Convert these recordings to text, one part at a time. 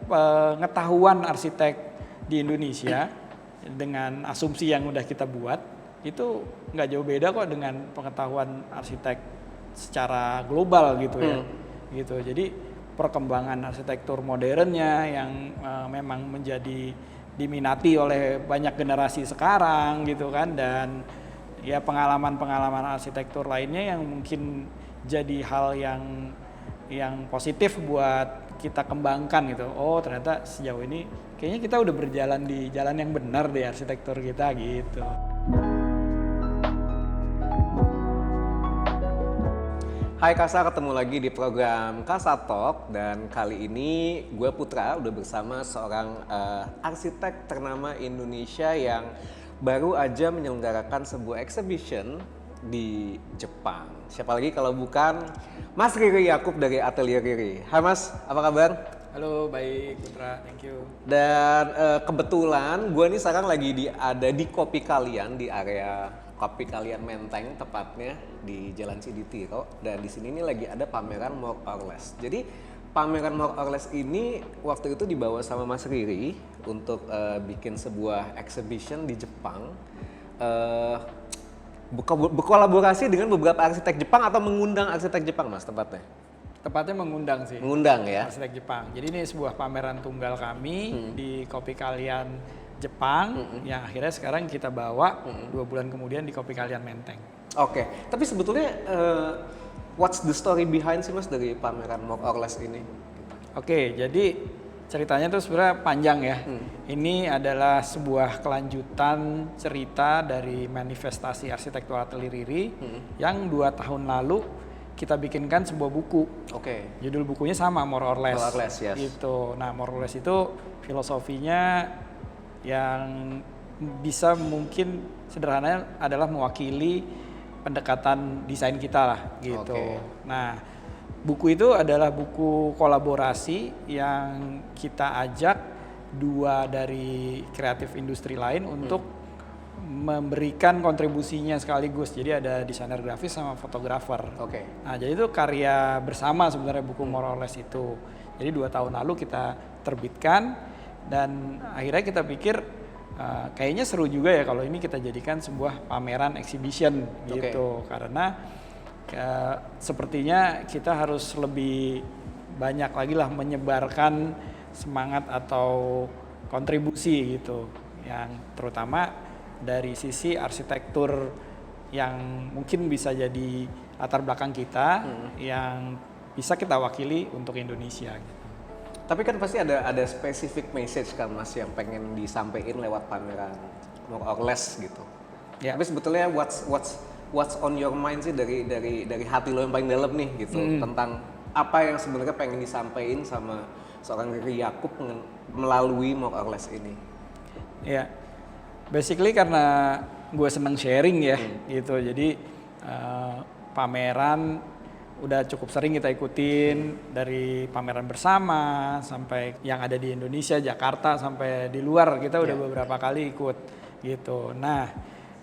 pengetahuan arsitek di Indonesia dengan asumsi yang udah kita buat itu nggak jauh beda kok dengan pengetahuan arsitek secara global gitu ya. Gitu. Jadi perkembangan arsitektur modernnya yang memang menjadi diminati oleh banyak generasi sekarang gitu kan, dan ya pengalaman-pengalaman arsitektur lainnya yang mungkin jadi hal yang positif buat kita kembangkan gitu. Oh ternyata sejauh ini kayaknya kita udah berjalan di jalan yang benar deh arsitektur kita gitu. Hai Kasa, ketemu lagi di program Kasa Talk, dan kali ini gue Putra udah bersama seorang arsitek ternama Indonesia yang baru aja menyelenggarakan sebuah exhibition di Jepang. Siapa lagi kalau bukan Mas Riri Yakub dari Atelier Riri. Hai Mas, apa kabar? Halo, baik Putra, thank you. Dan kebetulan gue nih sekarang lagi ada di Kopi Kalian, di area Kopi Kalian Menteng tepatnya di Jalan Siditiro, dan di sini nih lagi ada pameran More or Less. Jadi pameran More or Less ini waktu itu dibawa sama Mas Riri untuk bikin sebuah exhibition di Jepang, berkolaborasi dengan beberapa arsitek Jepang atau mengundang arsitek Jepang Mas tepatnya? Tepatnya mengundang sih. Mengundang ya? Arsitek Jepang. Jadi ini sebuah pameran tunggal kami di Kopi Kalian Jepang yang akhirnya sekarang kita bawa 2 bulan kemudian di Kopi Kalian Menteng. Oke, tapi sebetulnya what's the story behind sih Mas dari pameran More or Less ini? Oke, jadi ceritanya tuh sebenarnya panjang ya. Ini adalah sebuah kelanjutan cerita dari manifestasi arsitektur Atelier Riri yang 2 tahun lalu kita bikinkan sebuah buku. Oke. Judul bukunya sama, More or Less. More or Less, yes. Gitu. Nah, More or Less itu filosofinya yang bisa mungkin sederhananya adalah mewakili pendekatan desain kita lah gitu. Oke. Nah, buku itu adalah buku kolaborasi yang kita ajak 2 dari kreatif industri lain untuk memberikan kontribusinya sekaligus. Jadi ada desainer grafis sama fotografer. Oke. Nah, jadi itu karya bersama sebenarnya buku More or Less itu. Jadi 2 tahun lalu kita terbitkan, dan akhirnya kita pikir kayaknya seru juga ya kalau ini kita jadikan sebuah pameran exhibition gitu. Karena sepertinya kita harus lebih banyak lagi lah menyebarkan semangat atau kontribusi gitu, yang terutama dari sisi arsitektur yang mungkin bisa jadi latar belakang kita yang bisa kita wakili untuk Indonesia gitu. Tapi kan pasti ada specific message kan Mas yang pengen disampaikan lewat pameran More or Less gitu. Ya. Tapi sebetulnya what's on your mind sih dari hati lo yang paling dalam nih gitu, tentang apa yang sebenarnya pengen disampaikan sama seorang Riri Yakub melalui More or Less ini? Ya, basically karena gue seneng sharing ya gitu, jadi pameran udah cukup sering kita ikutin, dari pameran bersama sampai yang ada di Indonesia, Jakarta, sampai di luar kita udah beberapa kali ikut gitu. Nah,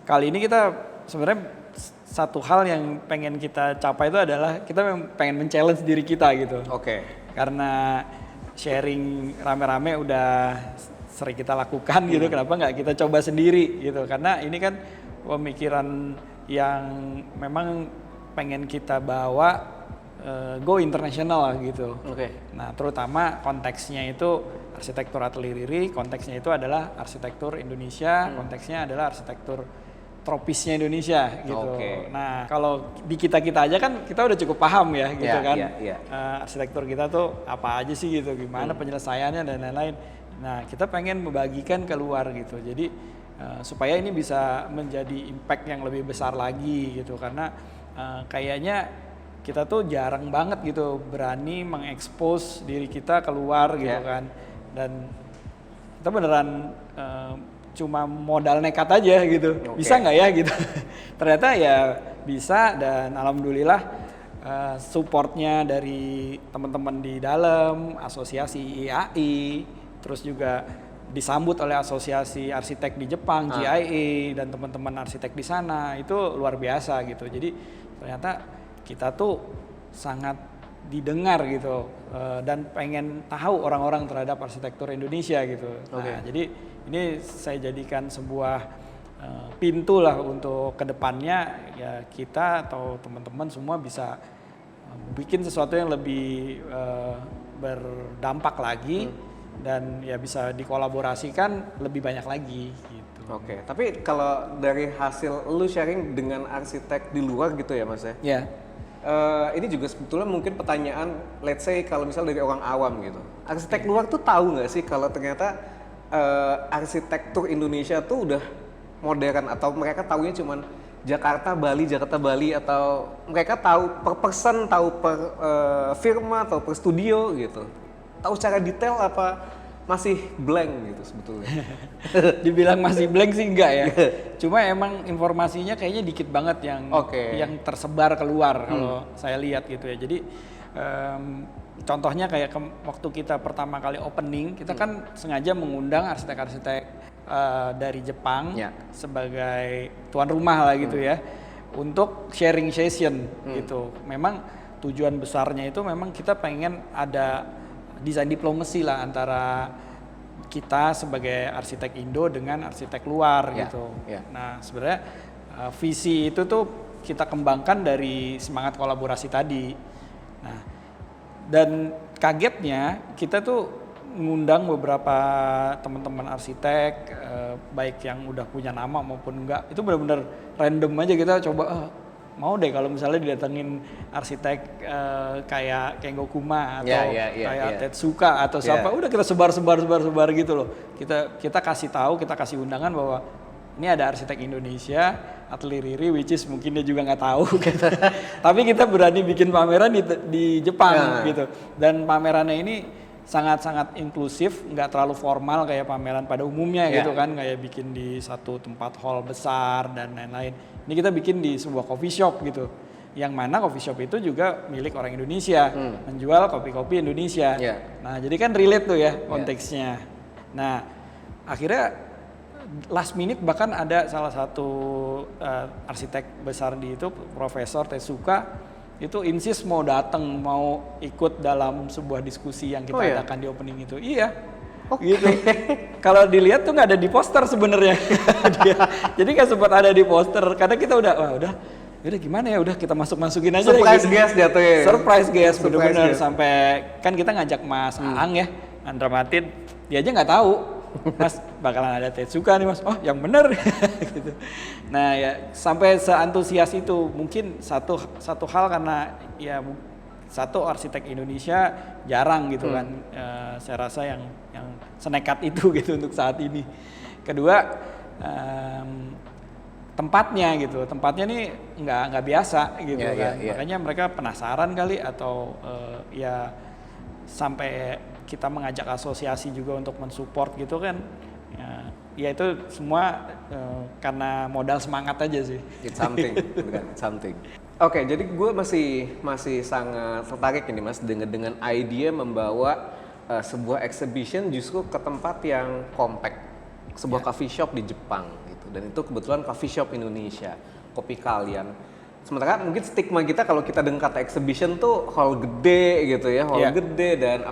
kali ini kita sebenarnya satu hal yang pengen kita capai itu adalah kita pengen men-challenge diri kita gitu. Oke. Karena sharing rame-rame udah sering kita lakukan gitu, kenapa nggak kita coba sendiri gitu. Karena ini kan pemikiran yang memang pengen kita bawa go internasional lah gitu. Oke. Nah, terutama konteksnya itu arsitektur Atelier Riri, konteksnya itu adalah arsitektur Indonesia, konteksnya adalah arsitektur tropisnya Indonesia gitu. Oke. Nah, kalau di kita aja kan kita udah cukup paham ya gitu kan. Arsitektur kita tuh apa aja sih gitu, gimana penyelesaiannya dan lain-lain. Nah, kita pengen membagikan keluar gitu. Jadi supaya ini bisa menjadi impact yang lebih besar lagi gitu, karena kayaknya kita tuh jarang banget gitu berani mengekspos diri kita keluar gitu kan, dan kita beneran cuma modal nekat aja gitu. Bisa nggak ya gitu. Ternyata ya bisa, dan alhamdulillah supportnya dari teman-teman di dalam asosiasi IAI, terus juga disambut oleh asosiasi arsitek di Jepang, GIA, dan teman-teman arsitek di sana itu luar biasa gitu. Jadi ternyata kita tuh sangat didengar gitu, dan pengen tahu orang-orang terhadap arsitektur Indonesia gitu. Nah, jadi ini saya jadikan sebuah pintu lah untuk kedepannya ya kita atau teman-teman semua bisa bikin sesuatu yang lebih berdampak lagi dan ya bisa dikolaborasikan lebih banyak lagi gitu. Oke, tapi kalau dari hasil lu sharing dengan arsitek di luar gitu ya Mas ya? Iya. Ini juga sebetulnya mungkin pertanyaan, let's say kalau misal dari orang awam gitu. Arsitek luar tuh tahu nggak sih kalau ternyata arsitektur Indonesia tuh udah modern, atau mereka tahunya cuman Jakarta Bali, atau mereka tahu per person, tahu per firma, atau per studio gitu. Tahu secara detail apa masih blank gitu sebetulnya? Dibilang masih blank sih enggak ya. Cuma emang informasinya kayaknya dikit banget yang tersebar keluar kalau saya lihat gitu ya. Jadi contohnya kayak waktu kita pertama kali opening, kita kan sengaja mengundang arsitek-arsitek dari Jepang sebagai tuan rumah lah gitu ya, untuk sharing session gitu. Memang tujuan besarnya itu memang kita pengen ada desain diplomasi lah antara kita sebagai arsitek Indo dengan arsitek luar gitu. Nah sebenarnya visi itu tuh kita kembangkan dari semangat kolaborasi tadi. Nah dan kagetnya kita tuh ngundang beberapa teman-teman arsitek, baik yang udah punya nama maupun enggak, itu benar-benar random aja kita coba mau deh kalau misalnya didatengin arsitek kayak Kengo Kuma atau kayak Tetsuka atau siapa, udah kita sebar gitu loh. Kita kasih tahu, kita kasih undangan bahwa ini ada arsitek Indonesia, Atli Riri, which is mungkin dia juga nggak tahu gitu. Tapi kita berani bikin pameran di Jepang gitu. Dan pamerannya ini sangat-sangat inklusif, nggak terlalu formal kayak pameran pada umumnya gitu kan, kayak bikin di satu tempat hall besar dan lain-lain. Ini kita bikin di sebuah coffee shop gitu, yang mana coffee shop itu juga milik orang Indonesia, menjual kopi-kopi Indonesia. Nah jadi kan relate tuh ya konteksnya. Nah akhirnya last minute bahkan ada salah satu arsitek besar di itu, Profesor Tetsuka, itu insist mau datang, mau ikut dalam sebuah diskusi yang kita adakan di opening itu. Iya, gitu. Kalau dilihat tuh nggak ada di poster sebenarnya. Jadi nggak sempat ada di poster karena kita udah gimana ya, udah kita masukin aja. Surprise guest jatuhnya. Surprise guest bener-bener sampai kan kita ngajak Mas Aang ya, Andra Matin, dia aja nggak tahu. Mas bakalan ada Tetsuka nih Mas, oh yang bener gitu. Nah ya sampai seantusias itu, mungkin satu hal karena ya satu arsitek Indonesia jarang gitu kan, saya rasa yang senekat itu gitu untuk saat ini. Kedua tempatnya nih nggak biasa gitu kan, makanya mereka penasaran kali atau ya sampai kita mengajak asosiasi juga untuk mensupport gitu kan, ya itu semua karena modal semangat aja sih. It's something. Oke, jadi gue masih sangat tertarik ini Mas dengan ide membawa sebuah exhibition justru ke tempat yang compact, sebuah coffee shop di Jepang gitu, dan itu kebetulan coffee shop Indonesia, kopi kalian. Sementara mungkin stigma kita kalau kita dengar kata exhibition tuh hall gede gitu ya, gede dan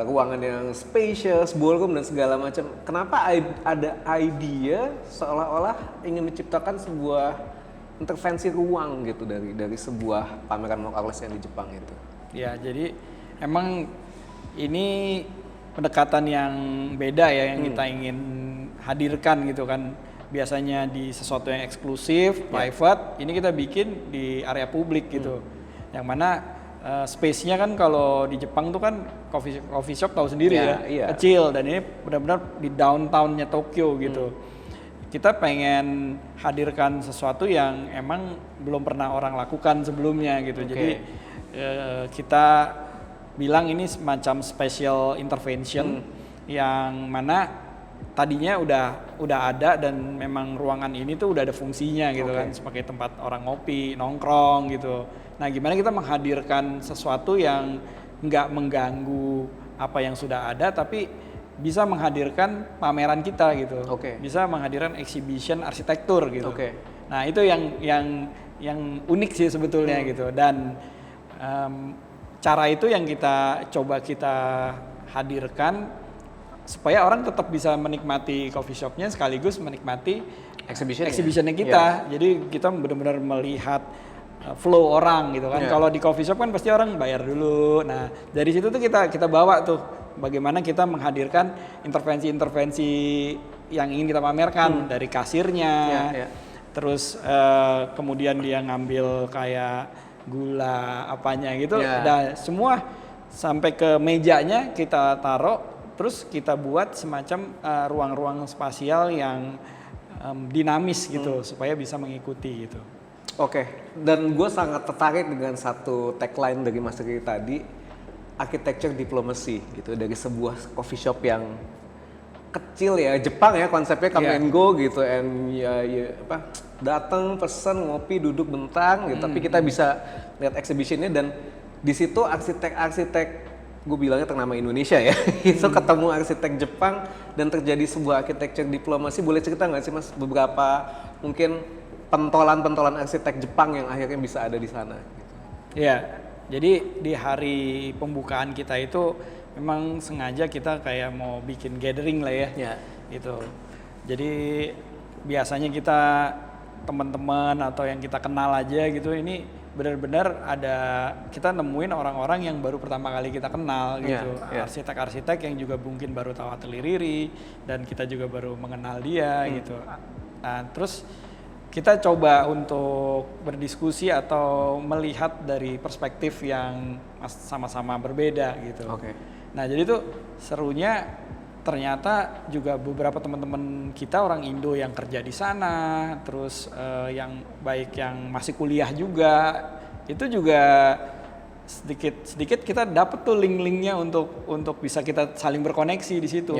ruangan yang spacious, ballroom dan segala macam. Kenapa ada idea seolah-olah ingin menciptakan sebuah intervensi ruang gitu dari sebuah pameran Mokarles yang di Jepang itu? Ya, jadi emang ini pendekatan yang beda ya yang kita ingin hadirkan gitu kan. Biasanya di sesuatu yang eksklusif, private, ini kita bikin di area publik gitu. Yang mana space-nya kan kalau di Jepang tuh kan coffee shop tahu sendiri kecil, dan ini benar-benar di downtown-nya Tokyo gitu. Kita pengen hadirkan sesuatu yang emang belum pernah orang lakukan sebelumnya gitu. Jadi kita bilang ini semacam special intervention yang mana tadinya udah ada, dan memang ruangan ini tuh udah ada fungsinya gitu kan, sebagai tempat orang ngopi, nongkrong gitu. Nah gimana kita menghadirkan sesuatu yang nggak mengganggu apa yang sudah ada, tapi bisa menghadirkan pameran kita gitu, bisa menghadirkan exhibition arsitektur gitu. Nah itu yang unik sih sebetulnya gitu, dan Cara itu yang kita coba kita hadirkan supaya orang tetap bisa menikmati coffee shopnya sekaligus menikmati exhibitionnya kita. Jadi kita benar-benar melihat flow orang gitu kan. Kalau di coffee shop kan pasti orang bayar dulu. Nah dari situ tuh kita bawa tuh bagaimana kita menghadirkan intervensi-intervensi yang ingin kita pamerkan dari kasirnya. Terus kemudian dia ngambil kayak gula apanya gitu. Dan semua sampai ke mejanya kita taruh. Terus kita buat semacam ruang-ruang spasial yang dinamis gitu supaya bisa mengikuti gitu. Oke, dan gue sangat tertarik dengan satu tagline dari Mas Riri tadi, architecture diplomacy gitu, dari sebuah coffee shop yang kecil ya, Jepang ya konsepnya come and go gitu, and datang pesen ngopi duduk bentang gitu, tapi kita bisa lihat exhibitionnya dan di situ arsitek-arsitek gue bilangnya ternama Indonesia ya, itu ketemu arsitek Jepang dan terjadi sebuah architecture diplomasi. Boleh cerita nggak sih Mas beberapa mungkin pentolan arsitek Jepang yang akhirnya bisa ada di sana? Iya, jadi di hari pembukaan kita itu memang sengaja kita kayak mau bikin gathering lah ya, gitu. Jadi biasanya kita teman-teman atau yang kita kenal aja gitu, ini benar-benar kita nemuin orang-orang yang baru pertama kali kita kenal gitu, arsitek-arsitek yang juga mungkin baru tahu Atelier Riri dan kita juga baru mengenal dia gitu. Nah terus kita coba untuk berdiskusi atau melihat dari perspektif yang sama-sama berbeda gitu. Nah jadi tuh serunya ternyata juga beberapa teman-teman kita orang Indo yang kerja di sana, terus yang baik yang masih kuliah juga, itu juga sedikit kita dapet tuh link-linknya untuk bisa kita saling berkoneksi di situ.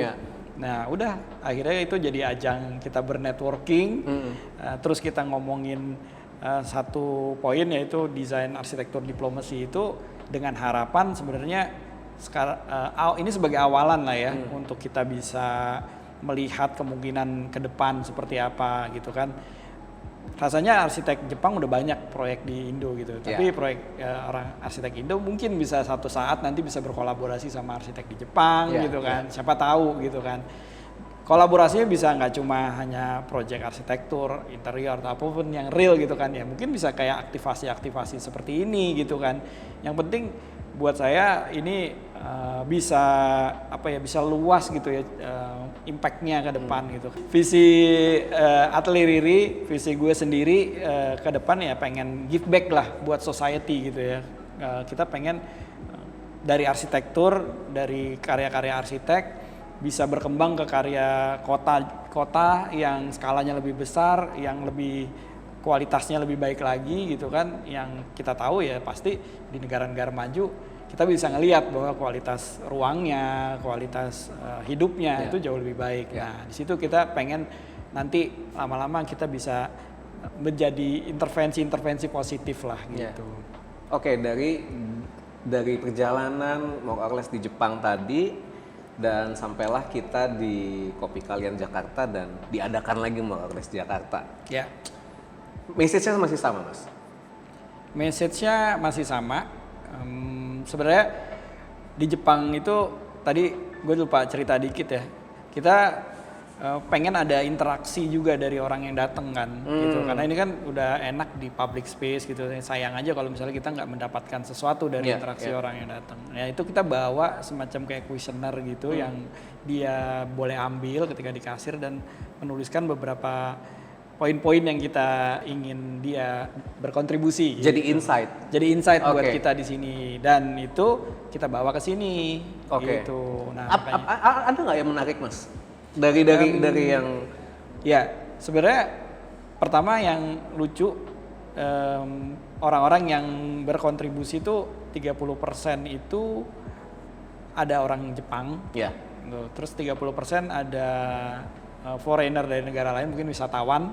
Nah udah akhirnya itu jadi ajang kita bernetworking, terus kita ngomongin satu poin yaitu desain arsitektur diplomasi itu dengan harapan sebenarnya ini sebagai awalan lah ya untuk kita bisa melihat kemungkinan ke depan seperti apa gitu kan. Rasanya arsitek Jepang udah banyak proyek di Indo gitu, tapi proyek orang arsitek Indo mungkin bisa satu saat nanti bisa berkolaborasi sama arsitek di Jepang gitu kan, siapa tahu gitu kan. Kolaborasinya bisa nggak cuma hanya proyek arsitektur, interior atau apapun yang real gitu kan ya, mungkin bisa kayak aktivasi-aktivasi seperti ini gitu kan. Yang penting buat saya ini bisa luas gitu ya impact-nya ke depan gitu. Visi Atelier Riri, visi gue sendiri ke depan ya pengen give back lah buat society gitu ya. Kita pengen dari arsitektur, dari karya-karya arsitek bisa berkembang ke karya kota yang skalanya lebih besar, yang lebih kualitasnya lebih baik lagi gitu kan. Yang kita tahu ya pasti di negara-negara maju kita bisa ngelihat bahwa kualitas ruangnya, kualitas hidupnya itu jauh lebih baik. Nah, di situ kita pengen nanti lama-lama kita bisa menjadi intervensi positif lah gitu. Oke, dari perjalanan more or less di Jepang tadi dan sampailah kita di Kopi Kalian Jakarta dan diadakan lagi more or less Jakarta. Message-nya masih sama, Mas? Message-nya masih sama. Sebenarnya di Jepang itu tadi gue lupa cerita dikit ya. Kita pengen ada interaksi juga dari orang yang datang kan, gitu. Karena ini kan udah enak di public space gitu. Sayang aja kalau misalnya kita nggak mendapatkan sesuatu dari interaksi orang yang datang. Ya itu kita bawa semacam kayak questionnaire gitu yang dia boleh ambil ketika di kasir dan menuliskan beberapa poin-poin yang kita ingin dia berkontribusi. Jadi gitu. Jadi insight buat kita di sini dan itu kita bawa ke sini. Gitu. Nah, ada nggak yang menarik, Mas? Dari yang sebenarnya pertama yang lucu orang-orang yang berkontribusi itu 30% itu ada orang Jepang. Terus 30% ada foreigner dari negara lain, mungkin wisatawan.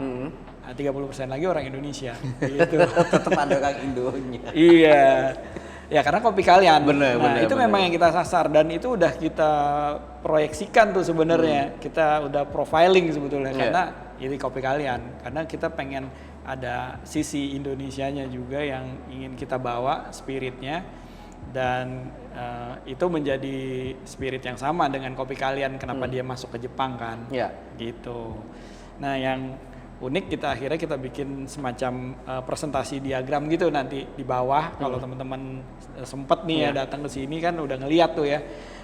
30% lagi orang Indonesia. Gitu. Tetap ada orang Indonya. Iya. Ya karena Kopi Kalian. Bener, memang yang kita sasar dan itu udah kita proyeksikan tuh sebenarnya. Kita udah profiling sebetulnya karena ini Kopi Kalian. Karena kita pengen ada sisi Indonesianya juga yang ingin kita bawa spiritnya, dan itu menjadi spirit yang sama dengan kopi kalian. Kenapa dia masuk ke Jepang kan? Gitu. Nah yang unik akhirnya kita bikin semacam presentasi diagram gitu nanti di bawah. Kalau teman-teman sempet nih ya datang ke sini kan udah ngeliat tuh ya.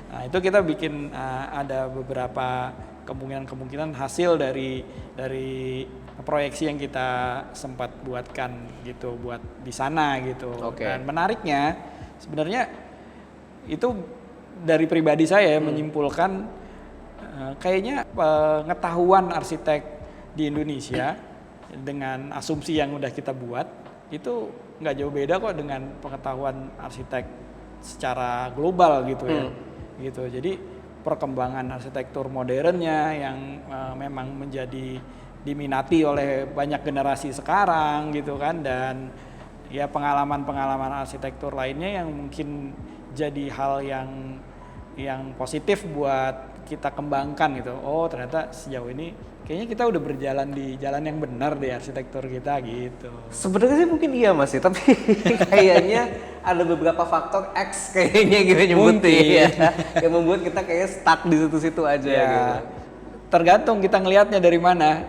Nah itu kita bikin ada beberapa kemungkinan hasil dari proyeksi yang kita sempat buatkan gitu buat di sana gitu. Dan menariknya sebenarnya itu dari pribadi saya menyimpulkan kayaknya pengetahuan arsitek di Indonesia dengan asumsi yang udah kita buat itu nggak jauh beda kok dengan pengetahuan arsitek secara global gitu ya. Gitu. Jadi perkembangan arsitektur modernnya yang memang menjadi diminati oleh banyak generasi sekarang gitu kan, dan ya pengalaman arsitektur lainnya yang mungkin jadi hal yang positif buat kita kembangkan gitu. Oh ternyata sejauh ini kayaknya kita udah berjalan di jalan yang benar deh arsitektur kita gitu. Sebenarnya sih mungkin iya Mas, tapi kayaknya ada beberapa faktor X kayaknya gitu nyebutin ya, yang membuat kita kayak stuck di situ-situ aja gitu. Tergantung kita ngelihatnya dari mana.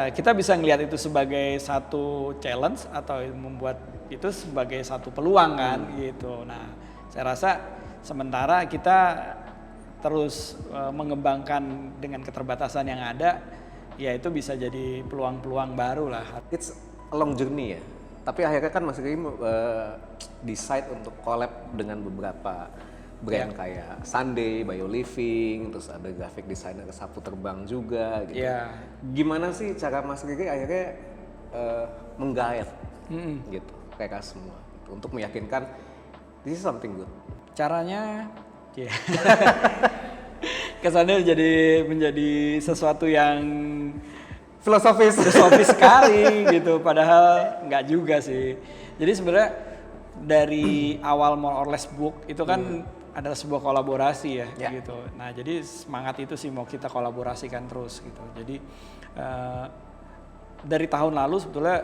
Kita bisa ngelihat itu sebagai satu challenge atau membuat itu sebagai satu peluang kan gitu. Nah saya rasa sementara kita terus mengembangkan dengan keterbatasan yang ada, ya itu bisa jadi peluang-peluang baru lah. It's a long journey ya. Tapi akhirnya kan Mas Riri decide untuk collab dengan beberapa brand kayak Sunday, BioLiving, terus ada graphic designer Sapu Terbang juga gitu. Gimana sih cara Mas Riri akhirnya menggait gitu mereka semua gitu, untuk meyakinkan this is something good? Caranya kesannya menjadi sesuatu yang filosofis sekali gitu, padahal nggak juga sih. Jadi sebenarnya dari awal more or less book itu kan adalah sebuah kolaborasi ya gitu. Nah jadi semangat itu sih mau kita kolaborasikan terus gitu. Jadi dari tahun lalu sebetulnya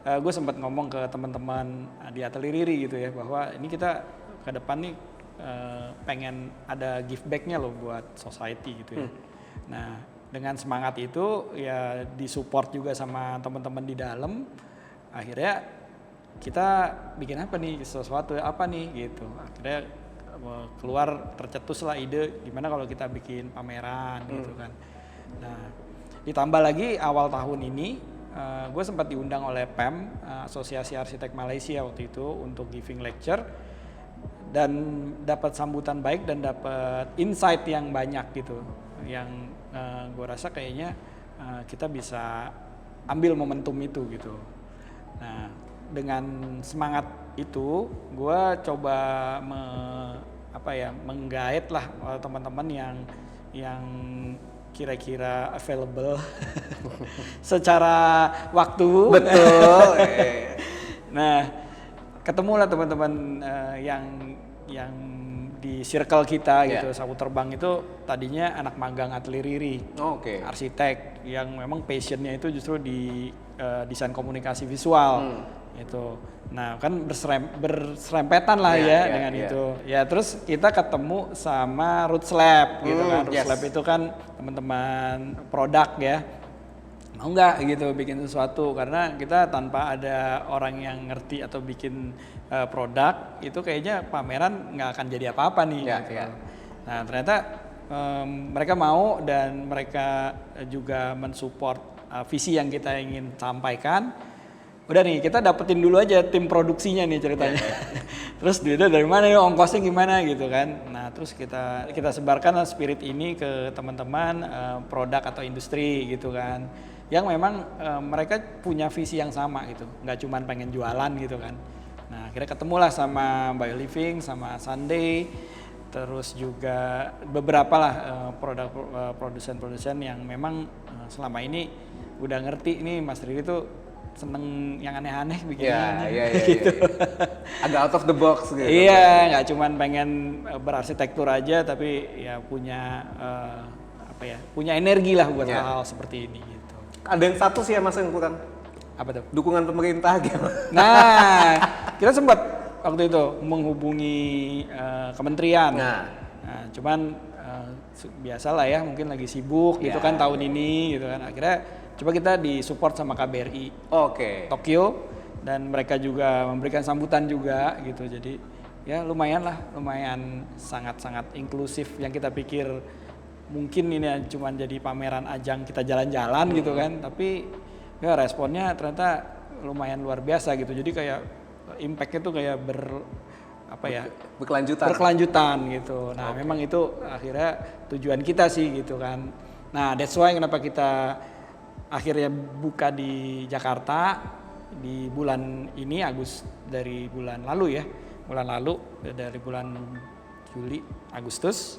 gue sempat ngomong ke teman-teman di Atelier Riri gitu ya, bahwa ini kita ke depan nih pengen ada give back-nya loh buat society gitu ya. Nah dengan semangat itu ya disupport juga sama teman-teman di dalam, akhirnya kita bikin apa nih, sesuatu apa nih gitu. Akhirnya keluar tercetuslah ide gimana kalau kita bikin pameran gitu kan. Nah ditambah lagi awal tahun ini gue sempat diundang oleh PEM, Asosiasi Arsitek Malaysia waktu itu, untuk giving lecture, dan dapat sambutan baik dan dapat insight yang banyak gitu, yang gue rasa kayaknya kita bisa ambil momentum itu gitu. Nah dengan semangat itu gue coba menggait lah teman-teman yang kira-kira available secara waktu. Betul. Nah ketemulah teman-teman yang di circle kita gitu. Sapu Terbang itu tadinya anak magang Atelier Riri, arsitek yang memang passionnya itu justru di desain komunikasi visual itu. Nah kan berserempetan lah dengan itu. Ya terus kita ketemu sama Roots Lab gitu kan. Roots Lab itu kan teman-teman produk ya. Mau nggak gitu bikin sesuatu, karena kita tanpa ada orang yang ngerti atau bikin produk itu kayaknya pameran nggak akan jadi apa-apa nih gitu. Nah ternyata mereka mau, dan mereka juga mensupport visi yang kita ingin sampaikan. Udah nih kita dapetin dulu aja tim produksinya nih ceritanya. Terus duitnya dari mana nih, ongkosnya gimana gitu kan. Nah terus kita sebarkan spirit ini ke teman-teman produk atau industri gitu kan, yang memang mereka punya visi yang sama gitu, nggak cuman pengen jualan gitu kan. Nah akhirnya ketemulah sama BioLiving, sama Sunday, terus juga beberapa lah produsen-produsen yang memang selama ini udah ngerti nih Mas Riri tuh seneng yang aneh-aneh bikinnya gitu. Agak out of the box gitu. Iya, nggak cuman pengen berarsitektur aja, tapi ya punya punya energi lah buat hal-hal seperti ini gitu. Ada yang satu sih ya Mas yang kurang. Apa tuh? Dukungan pemerintah gimana? Nah, kita sempat waktu itu menghubungi kementerian. Nah, cuman biasalah ya, mungkin lagi sibuk gitu kan tahun ini gitu kan. Akhirnya coba kita disupport sama KBRI Tokyo, dan mereka juga memberikan sambutan juga gitu. Jadi ya lumayan sangat-sangat inklusif. Yang kita pikir mungkin ini cuma jadi pameran ajang kita jalan-jalan gitu kan, tapi ya responnya ternyata lumayan luar biasa gitu. Jadi kayak impact-nya tuh kayak berkelanjutan gitu. Nah, memang itu akhirnya tujuan kita sih gitu kan. Nah, that's why kenapa kita akhirnya buka di Jakarta di bulan ini, dari bulan lalu dari bulan Juli Agustus,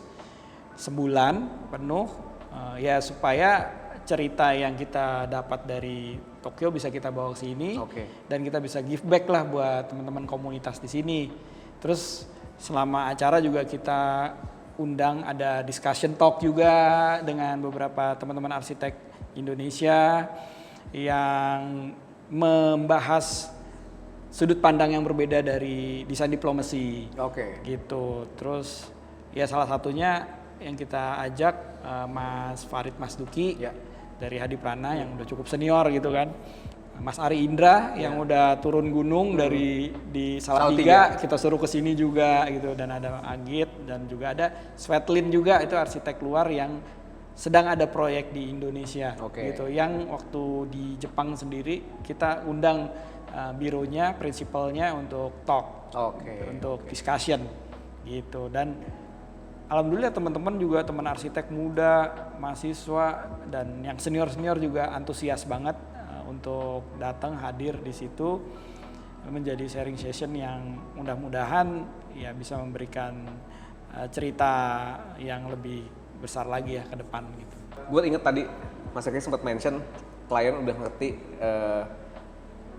sebulan penuh ya supaya cerita yang kita dapat dari Tokyo bisa kita bawa ke sini, dan kita bisa give back lah buat teman-teman komunitas di sini. Terus selama acara juga kita undang ada discussion talk juga dengan beberapa teman-teman arsitek Indonesia yang membahas sudut pandang yang berbeda dari desain diplomasi. Gitu. Terus ya salah satunya yang kita ajak Mas Farid Masduki dari Hadi Prana yang udah cukup senior gitu kan. Mas Ari Indra yang udah turun gunung di Salatiga, kita suruh ke sini juga gitu, dan ada Agit dan juga ada Svetlin juga, itu arsitek luar yang sedang ada proyek di Indonesia gitu. Yang waktu di Jepang sendiri kita undang bironya, prinsipalnya untuk talk, untuk discussion gitu. Dan alhamdulillah teman-teman juga, teman arsitek muda, mahasiswa dan yang senior-senior juga antusias banget untuk datang hadir di situ, menjadi sharing session yang mudah-mudahan ya bisa memberikan cerita yang lebih besar lagi ya ke depan gitu. Gue inget tadi Mas Riki sempat mention klien udah ngerti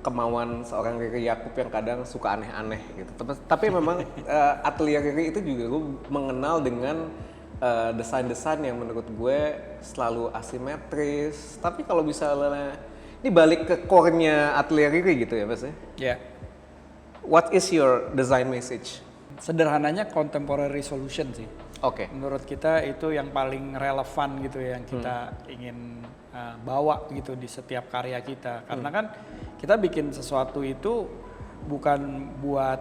kemauan seorang Riki Yaakub yang kadang suka aneh-aneh gitu. Tapi memang atelier Riki itu juga gue mengenal dengan desain-desain yang menurut gue selalu asimetris. Tapi kalau misalnya ini balik ke core-nya atelier Riki gitu ya Mas ya? Yeah. What is your design message? Sederhananya contemporary solution sih. Menurut kita itu yang paling relevan gitu ya, yang kita ingin bawa gitu di setiap karya kita. Karena kan kita bikin sesuatu itu bukan buat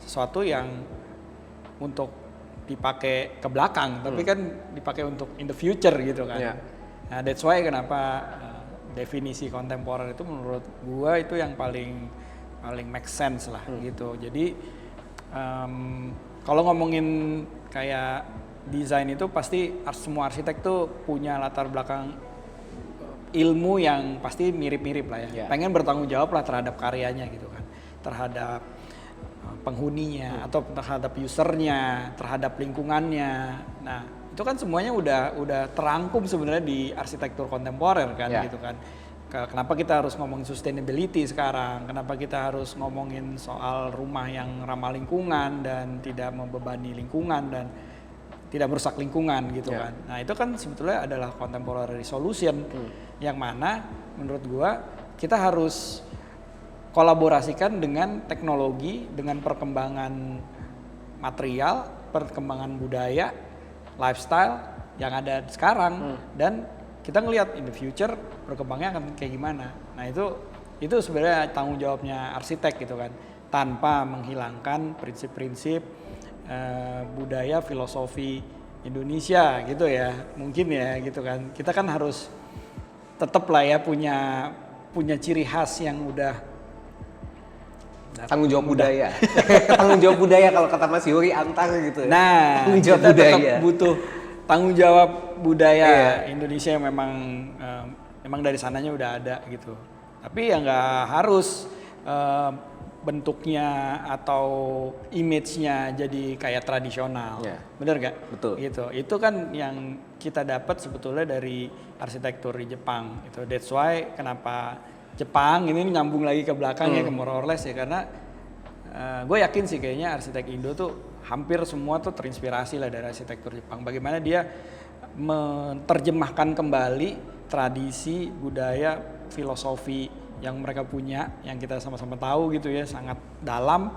sesuatu yang untuk dipakai ke belakang, tapi kan dipakai untuk in the future gitu kan. Nah, that's why kenapa definisi kontemporer itu menurut gua itu yang paling make sense lah gitu. Jadi kalau ngomongin kayak desain itu pasti semua arsitek tuh punya latar belakang ilmu yang pasti mirip-mirip lah ya. Pengen bertanggung jawab lah terhadap karyanya gitu kan, terhadap penghuninya atau terhadap usernya, terhadap lingkungannya. Nah itu kan semuanya udah terangkum sebenarnya di arsitektur kontemporer kan gitu kan. Kenapa kita harus ngomongin sustainability sekarang? Kenapa kita harus ngomongin soal rumah yang ramah lingkungan dan tidak membebani lingkungan dan tidak merusak lingkungan gitu kan? Nah itu kan sebetulnya adalah contemporary solution yang mana menurut gua kita harus kolaborasikan dengan teknologi, dengan perkembangan material, perkembangan budaya, lifestyle yang ada sekarang dan kita ngelihat in the future perkembangannya akan kayak gimana. Nah itu sebenarnya tanggung jawabnya arsitek gitu kan, tanpa menghilangkan prinsip-prinsip budaya filosofi Indonesia gitu ya, mungkin ya gitu kan. Kita kan harus tetap lah ya punya ciri khas yang udah tanggung jawab budaya. Tanggung jawab budaya kalau kata Mas Yuri Antar gitu. Nah, tanggung jawab kita budaya. Tetap butuh tanggung jawab budaya Indonesia yang memang dari sananya udah ada gitu. Tapi ya nggak harus bentuknya atau image-nya jadi kayak tradisional. Bener nggak? Betul. Gitu. Itu kan yang kita dapat sebetulnya dari arsitektur di Jepang. Gitu. That's why kenapa Jepang ini nyambung lagi ke belakang ya, ke more or less ya, karena gue yakin sih kayaknya arsitek Indo tuh hampir semua tuh terinspirasi lah dari arsitektur Jepang. Bagaimana dia menerjemahkan kembali tradisi, budaya, filosofi yang mereka punya, yang kita sama-sama tahu gitu ya, sangat dalam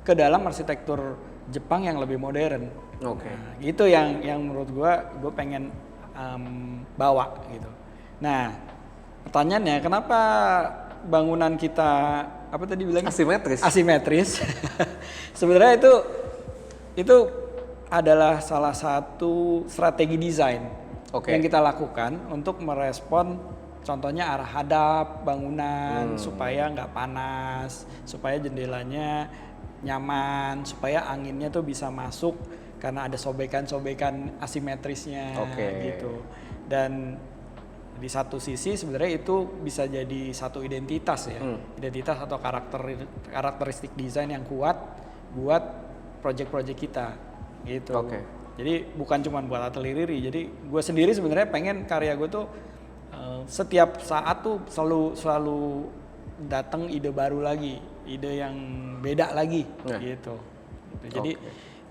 ke dalam arsitektur Jepang yang lebih modern. Oke. Nah, itu yang menurut gue pengen bawa gitu. Nah, pertanyaannya kenapa bangunan kita apa tadi bilangnya? Asimetris. Sebenarnya itu adalah salah satu strategi desain yang kita lakukan untuk merespon contohnya arah hadap bangunan supaya nggak panas, supaya jendelanya nyaman, supaya anginnya tuh bisa masuk karena ada sobekan-sobekan asimetrisnya gitu. Dan di satu sisi sebenarnya itu bisa jadi satu identitas ya, identitas atau karakteristik desain yang kuat buat project-project kita gitu. Jadi bukan cuma buat Atelier Riri, jadi gue sendiri sebenarnya pengen karya gue tuh setiap saat tuh selalu datang ide baru lagi, ide yang beda lagi gitu. Jadi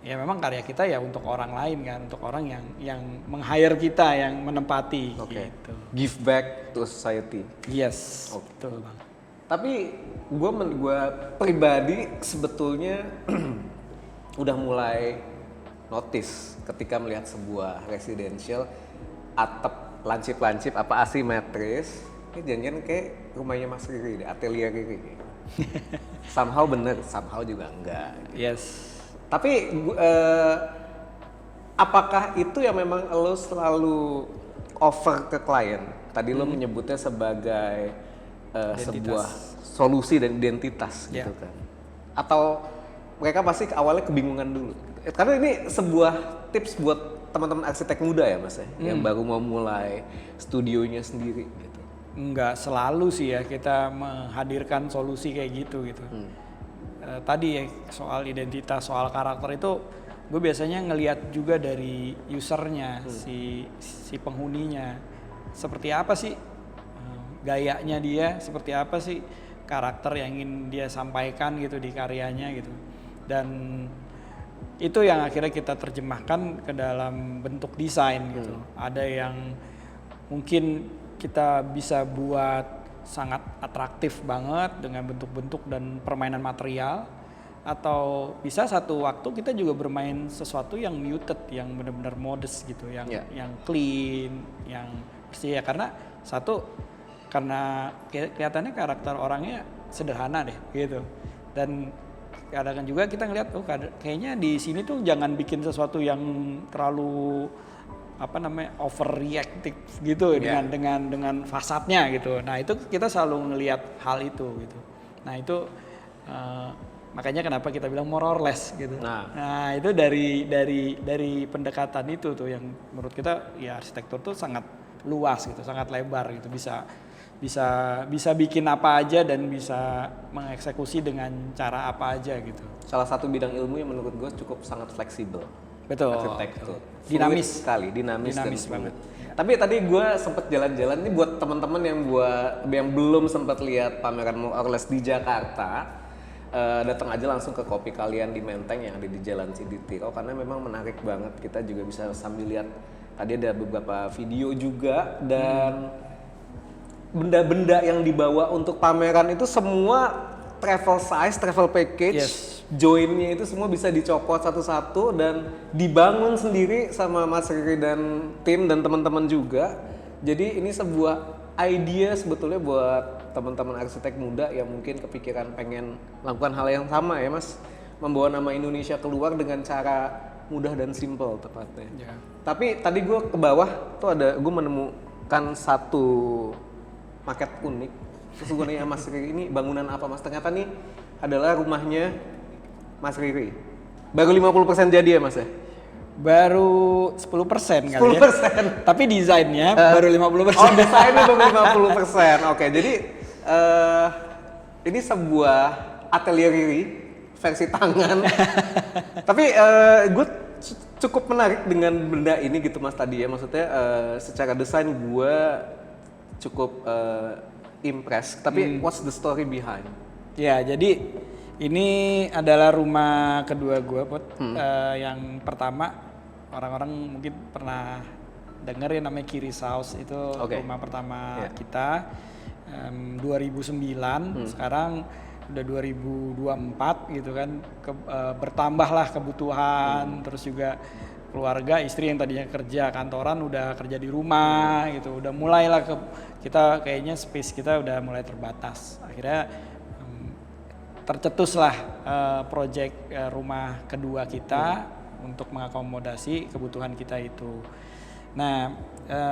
ya memang karya kita ya untuk orang lain kan, untuk orang yang meng-hire kita, yang menempati gitu. Give back to society. Yes, betul Bang. Tapi gue pribadi sebetulnya udah mulai notice ketika melihat sebuah residential atap lancip-lancip apa asimetris, ini jangan kayak rumahnya Mas Riri, Atelier Riri. Somehow bener, somehow juga enggak. Yes. Tapi apakah itu yang memang lo selalu offer ke klien? Tadi lo menyebutnya sebagai sebuah solusi dan identitas gitu kan? Atau mereka pasti awalnya kebingungan dulu? Karena ini sebuah tips buat teman-teman arsitek muda ya Mas ya, yang baru mau mulai studionya sendiri gitu. Enggak selalu sih ya kita menghadirkan solusi kayak gitu. Tadi ya soal identitas, soal karakter itu gue biasanya ngelihat juga dari usernya, si penghuninya, seperti apa sih gayanya dia, seperti apa sih karakter yang ingin dia sampaikan gitu di karyanya gitu. Dan itu yang akhirnya kita terjemahkan ke dalam bentuk desain gitu. Ada yang mungkin kita bisa buat sangat atraktif banget dengan bentuk-bentuk dan permainan material, atau bisa satu waktu kita juga bermain sesuatu yang muted, yang benar-benar modest gitu, yang clean, yang bersih ya, karena kelihatannya karakter orangnya sederhana deh gitu. Dan kadang juga kita ngeliat kayaknya di sini tuh jangan bikin sesuatu yang terlalu overreactive gitu dengan fasadnya gitu. Nah itu kita selalu ngelihat hal itu gitu. Nah itu makanya kenapa kita bilang more or less gitu. Nah itu dari pendekatan itu tuh yang menurut kita ya arsitektur tuh sangat luas gitu, sangat lebar gitu, bisa bikin apa aja dan bisa mengeksekusi dengan cara apa aja gitu. Salah satu bidang ilmu yang menurut gue cukup sangat fleksibel. Betul. Arsitektur. Dinamis sekali, dinamis banget. Ya. Tapi tadi gue sempet jalan-jalan nih buat teman-teman yang belum sempat lihat pameran More or Less di Jakarta, datang aja langsung ke kopi kalian di Menteng yang ada di Jalan Siditiro, karena memang menarik banget. Kita juga bisa sambil lihat, tadi ada beberapa video juga, dan benda-benda yang dibawa untuk pameran itu semua travel size, travel package. Joinnya itu semua bisa dicopot satu-satu dan dibangun sendiri sama Mas Riri dan tim dan teman-teman juga. Jadi ini sebuah idea sebetulnya buat teman-teman arsitek muda yang mungkin kepikiran pengen melakukan hal yang sama ya Mas, membawa nama Indonesia keluar dengan cara mudah dan simple tepatnya. Tapi tadi gue ke bawah tuh gue menemukan satu maket unik. Terus gue nanya Mas Riri, ini bangunan apa Mas? Ternyata nih adalah rumahnya Mas Riri. Baru 50% jadi ya Mas ya? Baru 10% kali ya. 10%. Tapi desainnya baru 50%. Oh, desainnya baru 50%. Oke, jadi ini sebuah Atelier Riri versi tangan. Tapi gue cukup menarik dengan benda ini gitu Mas tadi ya. Maksudnya secara desain gue cukup impressed. Tapi what's the story behind? Ya, jadi ini adalah rumah kedua gue, yang pertama orang-orang mungkin pernah denger ya namanya Kiri's House, itu rumah pertama kita. 2009, sekarang udah 2024 gitu kan, bertambahlah kebutuhan, terus juga keluarga, istri yang tadinya kerja kantoran udah kerja di rumah gitu, udah mulailah kita kayaknya space kita udah mulai terbatas. Akhirnya tercetuslah project rumah kedua kita untuk mengakomodasi kebutuhan kita itu. Nah,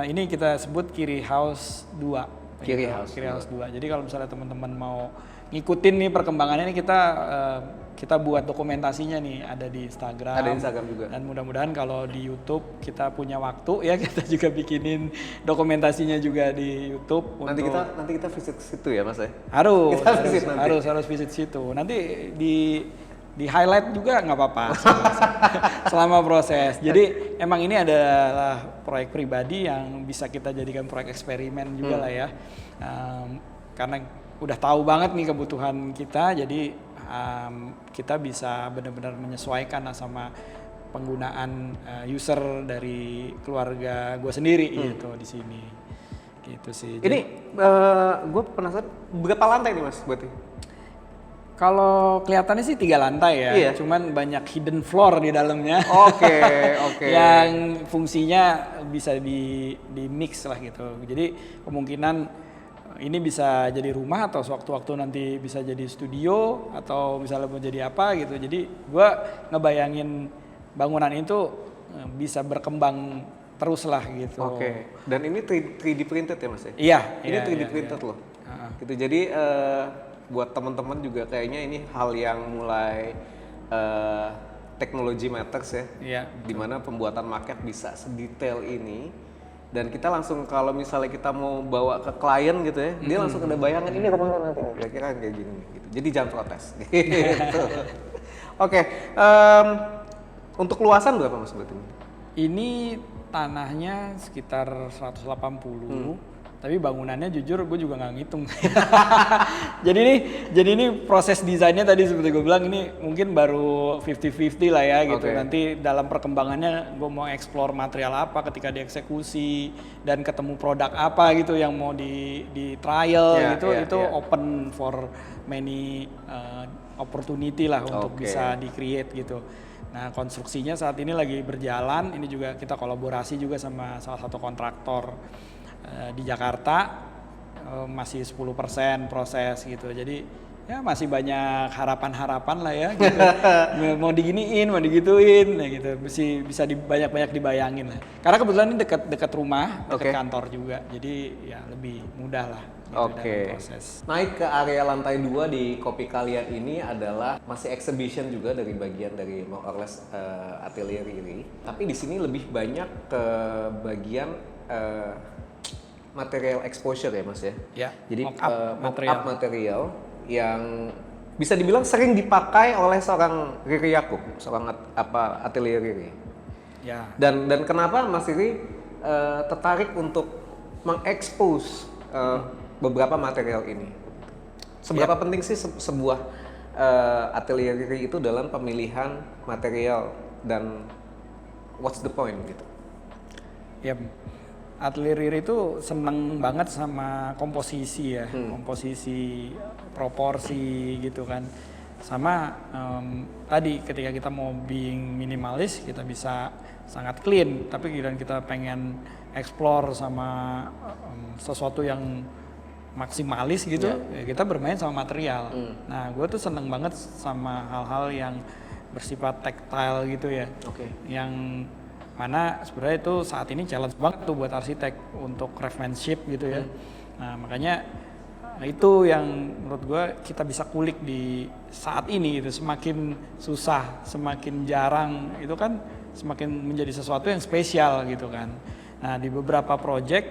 ini kita sebut Kiri House 2. Kiri House 2. Jadi kalau misalnya teman-teman mau ngikutin nih perkembangannya, ini kita buat dokumentasinya nih, ada di Instagram. Ada Instagram juga. Dan mudah-mudahan kalau di YouTube kita punya waktu ya, kita juga bikinin dokumentasinya juga di YouTube. Nanti kita visit situ ya Mas ya? Harus visit situ. Nanti di highlight juga nggak apa-apa selama proses. Jadi emang ini adalah proyek pribadi yang bisa kita jadikan proyek eksperimen juga lah ya. Karena udah tahu banget nih kebutuhan kita, jadi kita bisa benar-benar menyesuaikan sama penggunaan user dari keluarga gue sendiri gitu di sini. Gitu sih. Ini gue penasaran berapa lantai nih Mas berarti? Kalau kelihatannya sih 3 lantai ya, iya. Cuman banyak hidden floor di dalamnya. Oke. Yang fungsinya bisa di mix lah gitu. Jadi kemungkinan ini bisa jadi rumah, atau sewaktu-waktu nanti bisa jadi studio, atau misalnya mau jadi apa gitu. Jadi gua ngebayangin bangunan itu bisa berkembang terus lah gitu. Oke. Dan ini 3D printed ya Mas ya? Iya. Ini 3D printed loh. Gitu. Jadi buat teman-teman juga kayaknya ini hal yang mulai teknologi matters ya. Iya. Dimana pembuatan maket bisa sedetail ini, dan kita langsung kalau misalnya kita mau bawa ke klien gitu ya, dia langsung ada bayangan ini kemana nanti, kira-kira kayak gini gitu. Jadi jangan protes. Gitu. Oke. Untuk luasan berapa Mas berarti? Ini tanahnya sekitar 180. Tapi bangunannya jujur gue juga nggak ngitung. jadi ini proses desainnya tadi seperti gue bilang, ini mungkin baru 50-50 lah ya gitu. Nanti dalam perkembangannya gue mau explore material apa ketika dieksekusi, dan ketemu produk apa gitu yang mau di trial itu open for many opportunity lah untuk bisa di create gitu. Nah, konstruksinya saat ini lagi berjalan. Ini juga kita kolaborasi juga sama salah satu kontraktor di Jakarta, masih 10% proses gitu. Jadi ya masih banyak harapan-harapan lah ya gitu. Mau diginiin, mau digituin ya gitu. Bisa banyak-banyak dibayangin lah. Karena kebetulan ini dekat rumah, dekat kantor juga. Jadi ya lebih mudah lah gitu dalam proses. Naik ke area lantai 2 di kopi kalian ini adalah masih exhibition juga dari bagian dari more or less atelier Riri. Tapi di sini lebih banyak ke bagian material exposure ya Mas ya? Ya. Jadi mock-up material yang bisa dibilang sering dipakai oleh seorang Riri Yakub, seorang atelier Riri. Ya. Dan kenapa Mas Riri tertarik untuk mengekspos beberapa material ini? Seberapa penting sih sebuah atelier Riri itu dalam pemilihan material, dan what's the point gitu? Ya. Atelier Riri itu seneng banget sama komposisi ya, komposisi, proporsi gitu kan. Sama tadi ketika kita mau being minimalis, kita bisa sangat clean, tapi kemudian kita pengen explore sama sesuatu yang maksimalis gitu, ya kita bermain sama material. Nah, gue tuh seneng banget sama hal-hal yang bersifat tactile gitu ya, yang mana sebenarnya itu saat ini challenge banget tuh buat arsitek untuk craftsmanship gitu ya. Nah, makanya itu yang menurut gue kita bisa kulik di saat ini gitu. Semakin susah, semakin jarang, itu kan semakin menjadi sesuatu yang spesial gitu kan. Nah, di beberapa project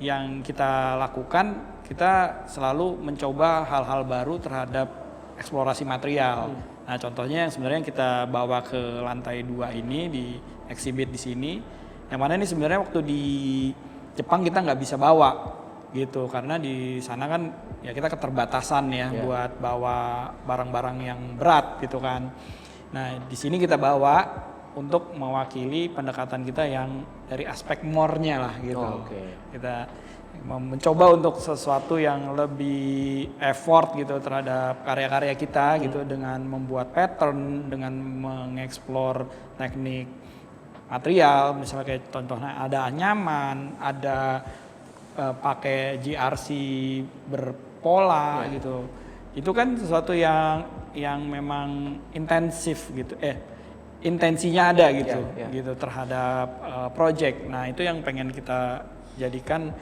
yang kita lakukan, kita selalu mencoba hal-hal baru terhadap eksplorasi material. Nah, contohnya yang sebenarnya kita bawa ke lantai 2 ini di exhibit di sini, yang mana ini sebenarnya waktu di Jepang kita nggak bisa bawa gitu, karena di sana kan ya kita keterbatasan ya buat bawa barang-barang yang berat gitu kan. Nah, di sini kita bawa untuk mewakili pendekatan kita yang dari aspek more-nya lah gitu. Kita mencoba untuk sesuatu yang lebih effort gitu terhadap karya-karya kita gitu, dengan membuat pattern, dengan mengeksplor teknik material, misalnya kayak contohnya ada anyaman, ada pakai GRC berpola gitu. Itu kan sesuatu yang memang intensif gitu, intensinya ada gitu, gitu terhadap project. Nah itu yang pengen kita jadikan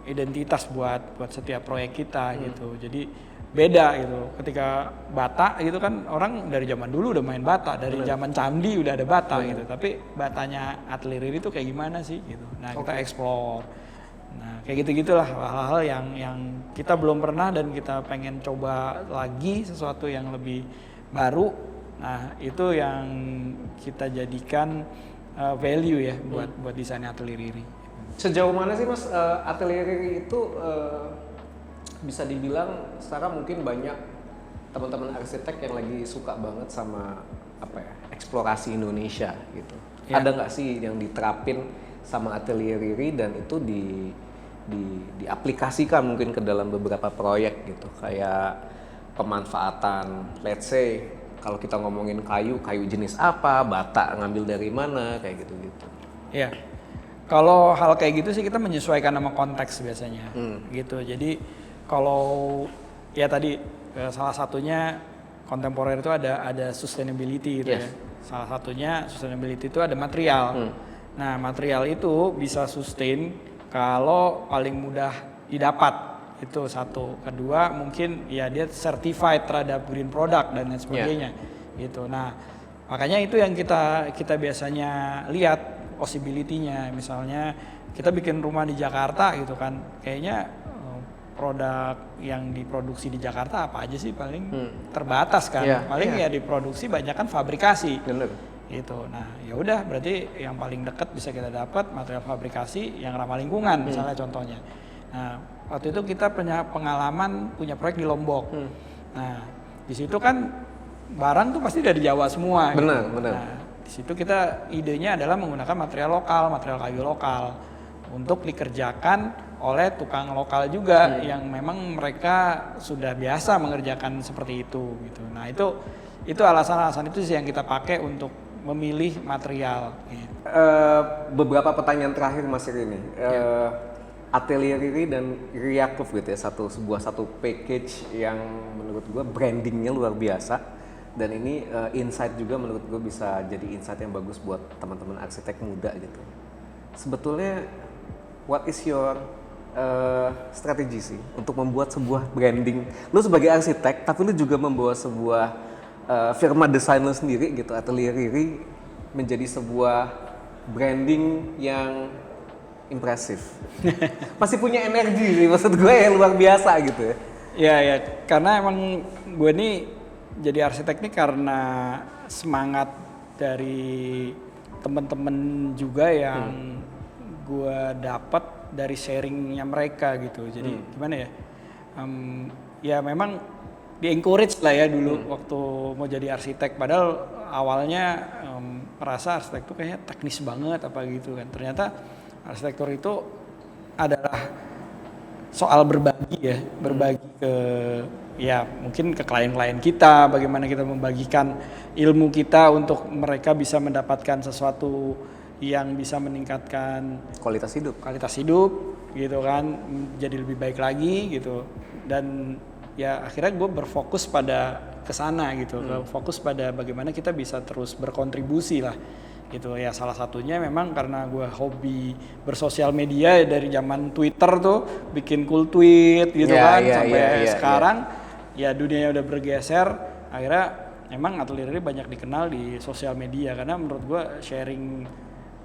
identitas buat setiap proyek kita gitu. Jadi beda gitu. Ketika bata gitu kan orang dari zaman dulu udah main bata, dari zaman candi udah ada bata gitu. Tapi batanya Atelier Riri itu kayak gimana sih gitu. Nah kita explore. Nah kayak gitu-gitulah hal-hal yang kita belum pernah dan kita pengen coba lagi sesuatu yang lebih baru. Nah itu yang kita jadikan value ya buat desain Atelier Riri. Sejauh mana sih Mas Atelier Riri itu bisa dibilang sekarang mungkin banyak teman-teman arsitek yang lagi suka banget sama eksplorasi Indonesia gitu. Ada nggak sih yang diterapin sama Atelier Riri dan itu diaplikasikan mungkin ke dalam beberapa proyek gitu, kayak pemanfaatan, let's say kalau kita ngomongin kayu jenis apa, bata ngambil dari mana, kayak gitu-gitu. Iya. Kalau hal kayak gitu sih kita menyesuaikan sama konteks biasanya, gitu. Jadi kalau ya tadi salah satunya kontemporer itu ada sustainability gitu ya. Salah satunya sustainability itu ada material. Nah material itu bisa sustain kalau paling mudah didapat, itu satu. Kedua mungkin ya dia certified terhadap green product dan lain sebagainya, gitu. Nah makanya itu yang kita biasanya lihat possibility-nya. Misalnya kita bikin rumah di Jakarta gitu kan, kayaknya produk yang diproduksi di Jakarta apa aja sih, paling terbatas kan, paling ya diproduksi banyak kan fabrikasi. Bener. Gitu. Nah ya udah, berarti yang paling dekat bisa kita dapat material fabrikasi yang ramah lingkungan misalnya contohnya. Nah waktu itu kita punya pengalaman punya proyek di Lombok. Nah di situ kan barang tuh pasti dari Jawa semua. Benar, gitu. benar. Nah, di situ kita idenya adalah menggunakan material lokal, material kayu lokal untuk dikerjakan oleh tukang lokal juga yang memang mereka sudah biasa mengerjakan seperti itu gitu. Nah, itu alasan-alasan itu sih yang kita pakai untuk memilih material gitu. Beberapa pertanyaan terakhir Mas Riri nih. Atelier Riri dan Riri Yaakov gitu ya, satu package yang menurut gue brandingnya luar biasa. Dan ini insight juga menurut gue bisa jadi insight yang bagus buat teman-teman arsitek muda gitu. Sebetulnya what is your strategi sih untuk membuat sebuah branding? Lu sebagai arsitek, tapi lu juga membawa sebuah firma desain lu sendiri gitu, Atelier Riri menjadi sebuah branding yang impresif. Masih punya energi sih, maksud gue ya luar biasa gitu ya. Ya, karena emang gue nih jadi arsitek nih karena semangat dari temen-temen juga yang gue dapat dari sharingnya mereka gitu. Jadi gimana ya? Ya memang di-encourage lah ya dulu waktu mau jadi arsitek. Padahal awalnya merasa arsitek itu kayaknya teknis banget apa gitu kan. Ternyata arsitektur itu adalah soal berbagi ya, berbagi ke ya mungkin ke klien-klien kita, bagaimana kita membagikan ilmu kita untuk mereka bisa mendapatkan sesuatu yang bisa meningkatkan kualitas hidup gitu kan, jadi lebih baik lagi gitu. Dan ya akhirnya gue berfokus pada kesana gitu, fokus pada bagaimana kita bisa terus berkontribusi lah gitu ya. Salah satunya memang karena gue hobi bersosial media dari zaman Twitter tuh, bikin cool tweet gitu sampai sekarang ya dunianya udah bergeser. Akhirnya emang Atelier Riri banyak dikenal di sosial media karena menurut gue sharing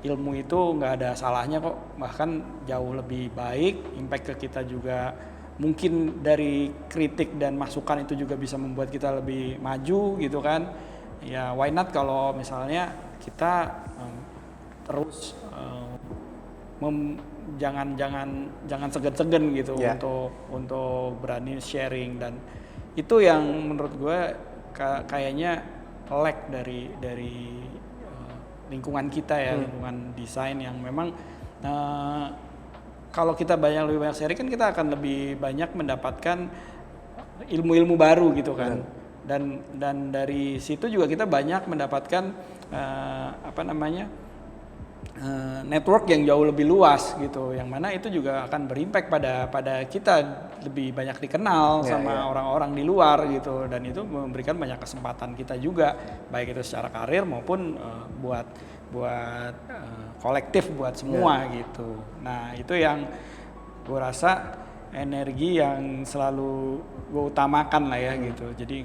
ilmu itu nggak ada salahnya kok, bahkan jauh lebih baik. Impact ke kita juga mungkin dari kritik dan masukan itu juga bisa membuat kita lebih maju gitu kan. Ya why not kalau misalnya kita terus jangan segan-segan gitu untuk berani sharing. Dan itu yang menurut gue kayaknya lack dari lingkungan kita ya, lingkungan desain yang memang kalau kita lebih banyak sharing kan kita akan lebih banyak mendapatkan ilmu-ilmu baru gitu kan. Dan dari situ juga kita banyak mendapatkan network yang jauh lebih luas gitu, yang mana itu juga akan berimpact pada kita lebih banyak dikenal sama orang-orang di luar gitu, dan itu memberikan banyak kesempatan kita juga, baik itu secara karir maupun buat kolektif buat semua gitu. Nah itu yang gue rasa energi yang selalu gue utamakan lah ya gitu. Jadi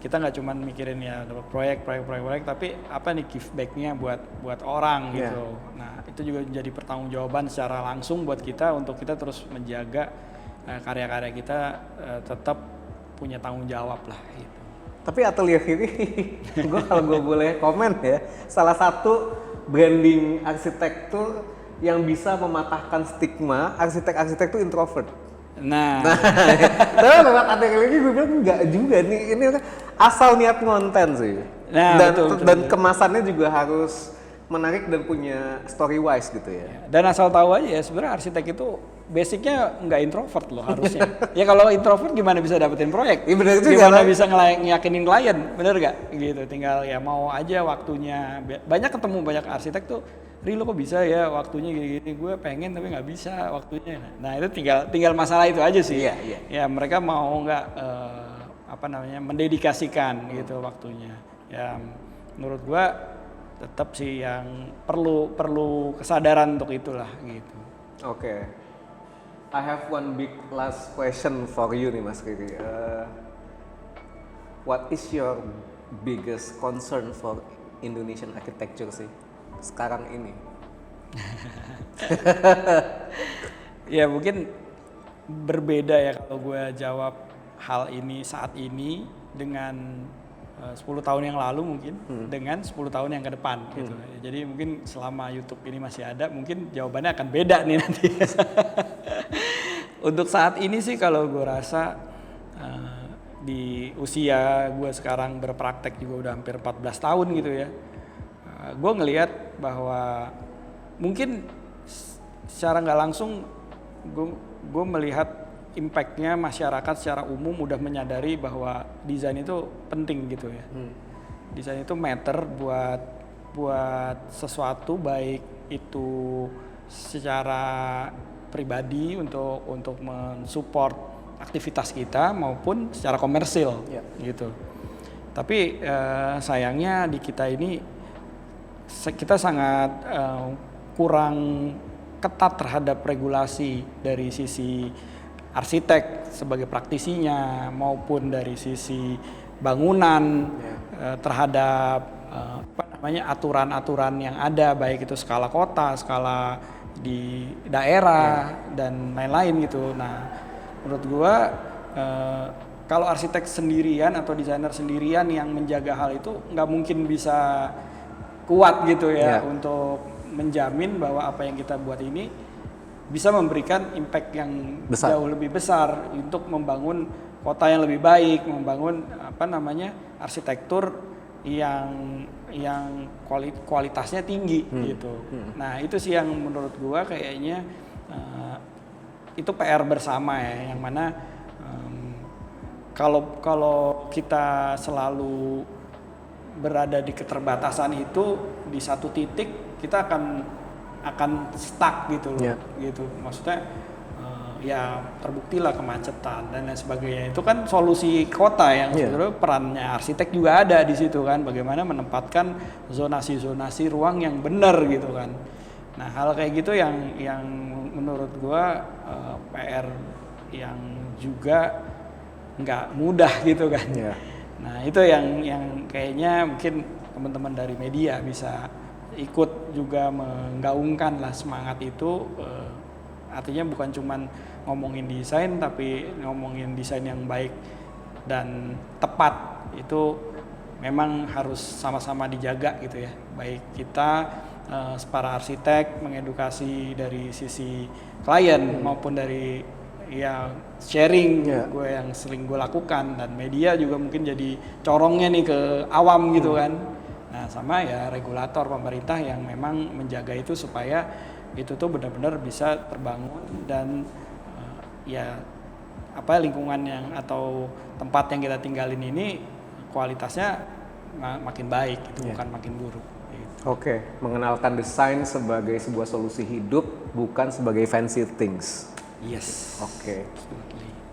kita nggak cuman mikirin ya proyek, tapi apa nih give back-nya buat orang gitu. Nah itu juga jadi pertanggungjawaban secara langsung buat kita untuk kita terus menjaga karya-karya kita tetap punya tanggung jawab lah gitu. Tapi Atelier ini, kalau gue boleh komen ya, salah satu branding arsitektur yang bisa mematahkan stigma arsitek-arsitek itu introvert. Nah, tapi lewat Atelier ini gue bilang enggak juga nih, ini asal niat konten sih. Nah, betul. Kemasannya juga harus menarik dan punya story wise gitu ya. Dan asal tahu aja ya, sebenarnya arsitek itu basicnya nggak introvert loh harusnya. Ya kalau introvert gimana bisa dapetin proyek? Iya benar juga. Gimana bisa ngeyakinin klien? Bener gak? Gitu. Tinggal ya mau aja waktunya. Banyak ketemu banyak arsitek tuh, Ri lo kok bisa ya waktunya gini-gini, gue pengen tapi nggak bisa waktunya. Nah itu tinggal masalah itu aja sih. Iya. Ya mereka mau nggak mendedikasikan gitu waktunya. Ya menurut gue tetap sih yang perlu kesadaran untuk itulah gitu. Oke. I have one big last question for you nih Mas Riri. What is your biggest concern for Indonesian architecture sih sekarang ini? Ya mungkin berbeda ya kalau gue jawab hal ini saat ini dengan 10 tahun yang lalu mungkin dengan 10 tahun yang ke depan gitu. Jadi mungkin selama YouTube ini masih ada mungkin jawabannya akan beda nih nanti. Untuk saat ini sih kalau gue rasa di usia gue sekarang berpraktek juga udah hampir 14 tahun gitu ya. Gue ngelihat bahwa mungkin secara nggak langsung gue melihat impact-nya masyarakat secara umum udah menyadari bahwa desain itu penting gitu ya. Desain itu matter buat sesuatu, baik itu secara pribadi untuk mensupport aktivitas kita maupun secara komersil gitu. Tapi sayangnya di kita ini kita sangat kurang ketat terhadap regulasi dari sisi arsitek sebagai praktisinya maupun dari sisi bangunan terhadap aturan-aturan yang ada, baik itu skala kota, skala di daerah dan lain-lain gitu. Nah, menurut gua kalau arsitek sendirian atau desainer sendirian yang menjaga hal itu nggak mungkin bisa kuat gitu ya untuk menjamin bahwa apa yang kita buat ini bisa memberikan impact yang jauh lebih besar untuk membangun kota yang lebih baik, membangun arsitektur yang kualitasnya tinggi gitu. Nah itu sih yang menurut gua kayaknya itu PR bersama ya, yang mana kalau kita selalu berada di keterbatasan itu, di satu titik kita akan stuck gitu loh, gitu. Maksudnya ya terbuktilah kemacetan dan lain sebagainya. Itu kan solusi kota yang sebenarnya perannya arsitek juga ada di situ kan. Bagaimana menempatkan zonasi-zonasi ruang yang benar gitu kan. Nah hal kayak gitu yang menurut gua PR yang juga nggak mudah gitu kan. Nah itu yang kayaknya mungkin teman-teman dari media bisa ikut juga menggaungkan lah semangat itu. Artinya bukan cuman ngomongin desain, tapi ngomongin desain yang baik dan tepat. Itu memang harus sama-sama dijaga gitu ya. Baik kita para arsitek mengedukasi dari sisi klien maupun dari sharing gue yang sering gue lakukan, dan media juga mungkin jadi corongnya nih ke awam gitu kan. Nah sama ya regulator pemerintah yang memang menjaga itu supaya itu tuh benar-benar bisa terbangun dan ya lingkungan yang atau tempat yang kita tinggalin ini kualitasnya makin baik gitu, bukan makin buruk. Gitu. Oke, mengenalkan desain sebagai sebuah solusi hidup, bukan sebagai fancy things. Yes. Oke.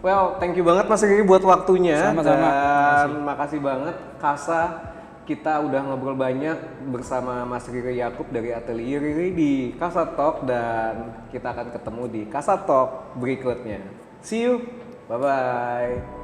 Well, thank you banget Mas Riri buat waktunya. Sama-sama. Dan makasih banget Kasa. Kita udah ngobrol banyak bersama Mas Riri Yakub dari Atelier Riri di Kasa Talk, dan kita akan ketemu di Kasa Talk berikutnya. See you. Bye-bye.